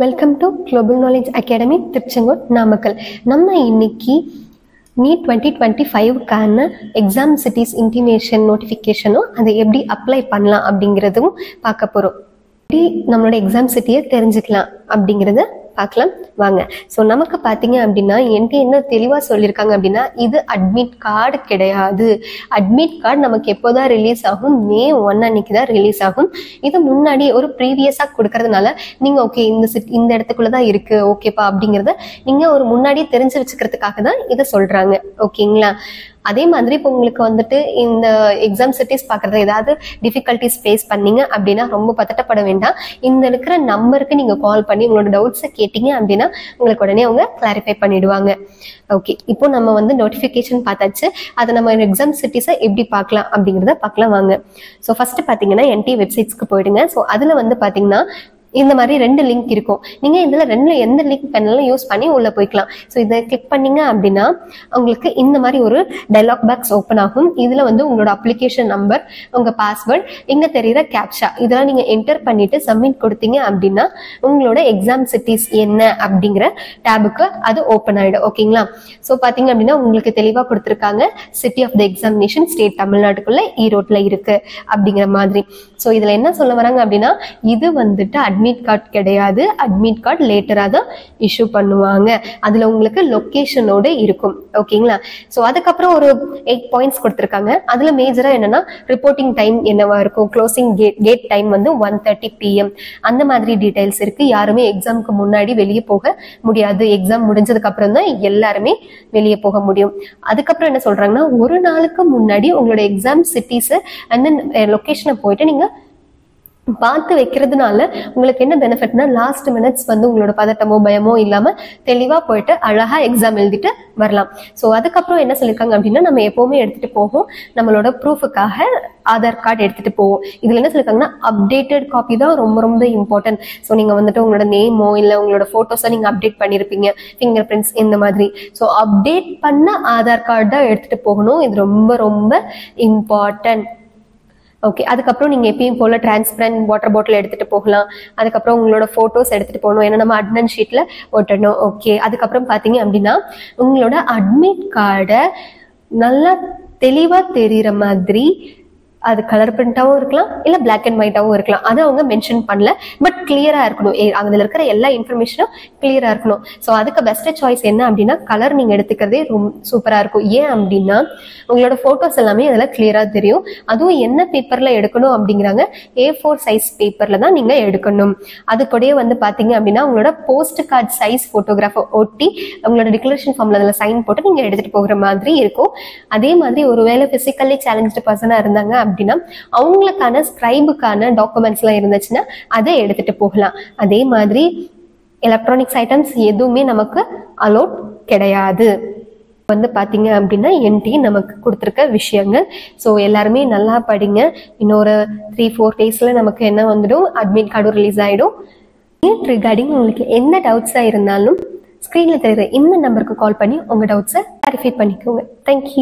Welcome to global knowledge academy Tiruchengode Namakkal. நம்ம இன்னைக்கு NEET 2025க்கான exam cities intimation நோட்டிஃபிகேஷனும் அதை எப்படி அப்ளை பண்ணலாம் அப்படிங்கிறதும் பார்க்க போகிறோம். எப்படி நம்மளோட எக்ஸாம் சிட்டியை தெரிஞ்சுக்கலாம் அப்படிங்கிறத பார்க்கலாம் வாங்க. ஸோ நமக்கு பார்த்தீங்க அப்படின்னா என்கிட்ட என்ன தெளிவாக சொல்லியிருக்காங்க அப்படின்னா, இது அட்மிட் கார்டு கிடையாது. அட்மிட் கார்டு நமக்கு எப்போதான் ரிலீஸ் ஆகும்? May 1 அன்னைக்கு தான் ரிலீஸ் ஆகும். இது முன்னாடி ஒரு ப்ரீவியஸாக கொடுக்கறதுனால நீங்கள் ஓகே இந்த இடத்துக்குள்ள தான் இருக்கு ஓகேப்பா அப்படிங்கிறத நீங்கள் ஒரு முன்னாடி தெரிஞ்சு வச்சுக்கிறதுக்காக தான் இதை சொல்றாங்க. ஓகேங்களா? அதே மாதிரி இப்போ உங்களுக்கு வந்துட்டு இந்த எக்ஸாம் சிட்டிஸ் பார்க்குறது ஏதாவது டிஃபிகல்ட்டிஸ் ஃபேஸ் பண்ணீங்க அப்படின்னா ரொம்ப பதட்டப்பட வேண்டாம். இந்த இருக்கிற நம்பருக்கு நீங்கள் கால் பண்ணி உங்களோட டவுட்ஸை கேட்டீங்க அப்படின்னா உங்களுக்கு உடனே அவங்க கிளாரிஃபை பண்ணிடுவாங்க. ஓகே, இப்போ நம்ம வந்து நோட்டிஃபிகேஷன் பார்த்தாச்சு. அதை நம்ம எக்ஸாம் சிட்டிஸை எப்படி பார்க்கலாம் அப்படிங்கிறத பார்க்கலாம் வாங்க. ஸோ ஃபர்ஸ்ட் பார்த்தீங்கன்னா NTA வெப்சைட்ஸ்க்கு போயிடுங்க. ஸோ அதில் வந்து பார்த்தீங்கன்னா இந்த மாதிரி 2 லிங்க் இருக்கும். நீங்க இதுல 2ல எந்த லிங்க் வேணாலும் யூஸ் பண்ணி உள்ள போய்க்கலாம். ஸோ இதை கிளிக் பண்ணீங்க அப்படின்னா உங்களுக்கு இந்த மாதிரி ஒரு டைலாக் பாக்ஸ் ஓப்பன் ஆகும். இதுல வந்து உங்களோட அப்ளிகேஷன் நம்பர், உங்க பாஸ்வேர்ட், இங்க தெரியுற கேப்ஷா இதெல்லாம் நீங்க என்டர் பண்ணிட்டு சப்மிட் கொடுத்தீங்க அப்படின்னா உங்களோட எக்ஸாம் சிட்டிஸ் என்ன அப்படிங்கிற டேபுக்கு அது ஓப்பன் ஆயிடும். ஓகேங்களா? ஸோ பாத்தீங்க அப்படின்னா உங்களுக்கு தெளிவா கொடுத்துருக்காங்க, city of the examination state தமிழ்நாட்டுக்குள்ள ஈரோட்ல இருக்கு அப்படிங்கிற மாதிரி. ஸோ இதுல என்ன சொல்ல வராங்க அப்படின்னா, இது வந்துட்டு அட்மிட் கார்டு கிடையாது. அட்மிட் கார்டு லேட்டரா தான் இஷ்யூ பண்ணுவாங்க. அதுல உங்களுக்கு லொகேஷனோட இருக்கும். ஓகேங்களா? ஸோ அதுக்கப்புறம் ஒரு 8 பாயிண்ட்ஸ் கொடுத்துருக்காங்க. அதுல மேஜரா என்னன்னா ரிப்போர்ட்டிங் டைம் என்னவா இருக்கும், க்ளோசிங் கேட் டைம் வந்து 1:30 PM அந்த மாதிரி டீடைல்ஸ் இருக்கு. யாருமே எக்ஸாமுக்கு முன்னாடி வெளியே போக முடியாது. எக்ஸாம் முடிஞ்சதுக்கு அப்புறம் தான் எல்லாருமே வெளியே போக முடியும். அதுக்கப்புறம் என்ன சொல்றாங்கன்னா, ஒரு நாளுக்கு முன்னாடி உங்களோட எக்ஸாம் சிட்டிஸ் அண்ட் தென் லொகேஷனை போயிட்டு நீங்க பார்த்து வைக்கிறதுனால உங்களுக்கு என்ன பெனிஃபிட்னா, லாஸ்ட் மினிட்ஸ் வந்து உங்களோட பதட்டமோ பயமோ இல்லாம தெளிவா போயிட்டு அழகா எக்ஸாம் எழுதிட்டு வரலாம். ஸோ அதுக்கப்புறம் என்ன சொல்லியிருக்காங்க அப்படின்னா, நம்ம எப்பவுமே எடுத்துட்டு போவோம் நம்மளோட ப்ரூஃபுக்காக ஆதார் கார்டு எடுத்துட்டு போவோம். இதுல என்ன சொல்லியிருக்காங்கன்னா, அப்டேட்டட் காப்பி தான் ரொம்ப ரொம்ப இம்பார்ட்டன்ட். ஸோ நீங்க வந்துட்டு உங்களோட நேமோ இல்லை உங்களோட போட்டோஸோ நீங்க அப்டேட் பண்ணிருப்பீங்க, ஃபிங்கர் பிரிண்ட்ஸ் இந்த மாதிரி. ஸோ அப்டேட் பண்ண ஆதார் கார்டு தான் எடுத்துட்டு போகணும். இது ரொம்ப ரொம்ப இம்பார்ட்டன்ட். ஓகே, அதுக்கப்புறம் நீங்க எப்பயும் போல டிரான்ஸ்பரண்ட் வாட்டர் பாட்டில் எடுத்துட்டு போகலாம். அதுக்கப்புறம் உங்களோட போட்டோஸ் எடுத்துட்டு போகணும், ஏன்னா நம்ம அட்மிட் ஷீட்ல ஒட்டணும். ஓகே, அதுக்கப்புறம் பாத்தீங்க அப்படின்னா உங்களோட அட்மிட் கார்டை நல்லா தெளிவா தெரியுற மாதிரி அது கலர் பிரிண்டாவும் இருக்கலாம், இல்ல பிளாக் அண்ட் ஒயிட்டாவும் இருக்கலாம். அதை அவங்க மென்ஷன் பண்ணல, பட் கிளியரா இருக்கணும். அதுல இருக்கிற எல்லா இன்ஃபர்மேஷனும் கிளியரா இருக்கணும். ஸோ அதுக்கு பெஸ்ட் சாய்ஸ் என்ன அப்படின்னா, கலர் நீங்க எடுத்துக்கிறதே ரொம்ப சூப்பரா இருக்கும். ஏன் அப்படின்னா உங்களோட போட்டோஸ் எல்லாமே அதுல கிளியரா தெரியும். அதுவும் என்ன பேப்பர்ல எடுக்கணும் அப்படிங்கிறாங்க, A4 சைஸ் பேப்பர்ல தான் நீங்க எடுக்கணும். அது கூடயே வந்து பாத்தீங்க அப்படின்னா உங்களோட போஸ்ட் கார்டு சைஸ் போட்டோகிராஃபை ஒட்டி உங்களோட டிக்ளரேஷன் ஃபார்ம்ல அதுல சைன் போட்டு நீங்க எடுத்துட்டு போகிற மாதிரி இருக்கும். அதே மாதிரி ஒருவேளை பிசிக்கலி சேலஞ்சு பர்சனா இருந்தாங்க அப்படின்னா அவங்களுக்கான ஸ்கிரைபுக்கான டாக்குமெண்ட்ஸ் எல்லாம் இருந்துச்சுன்னா அதை எடுத்துட்டு போகலாம். அதே மாதிரி எலக்ட்ரானிக்ஸ் ஐட்டம்ஸ் எதுவுமே நமக்கு அலோட் கிடையாது. வந்து பாத்தீங்க அப்படின்னா NTA நமக்கு கொடுத்துருக்க விஷயங்கள். ஸோ எல்லாருமே நல்லா படிங்க. இன்னொரு 3-4 டேஸ்ல நமக்கு என்ன வந்துடும், அட்மிட் கார்டும் ரிலீஸ் ஆயிடும். ரிகார்டிங் உங்களுக்கு என்ன டவுட்ஸா இருந்தாலும் ஸ்கிரீன்ல தெரியுற இந்த நம்பருக்கு கால் பண்ணி உங்க டவுட்ஸை கிளாரிஃபை பண்ணிக்கோங்க. தேங்க்யூ.